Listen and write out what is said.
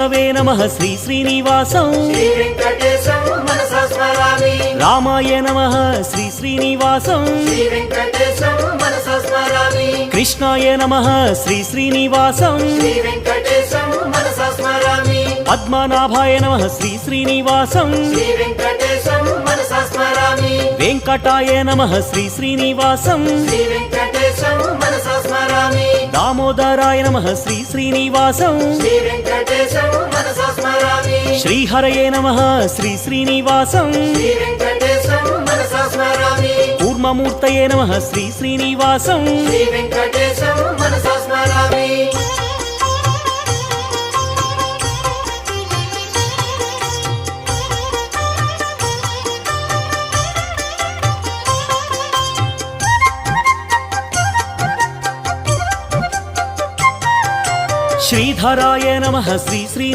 वे नमः श्री श्रीनिवासं श्री वेंकटेशं मनसा स्मरामि। रामाय नमः श्री श्रीनिवासं श्री वेंकटेशं मनसा स्मरामि। कृष्णाय नमः श्री श्रीनिवासं श्री वेंकटेशं मनसा स्मरामि। पद्मनाभाय नमः श्री श्रीनिवासं श्री वेंकटेशं मनसा स्मरामि। वेंकटाय नमः श्री श्रीनिवासं श्री वेंकटेशं मनसा स्मरामि। दामोदराय नमः श्री श्रीनिवासं श्री वेंकटेशं मनसा स्मरामि। श्रीहरये नमः श्री श्रीनिवासं श्री वेंकटेशं मनसा स्मरामि। कूर्ममूर्तये नमः श्री श्रीनिवासं श्री वेंकटेशं मनसा स्मरामि। श्रीधराय नमः श्री श्री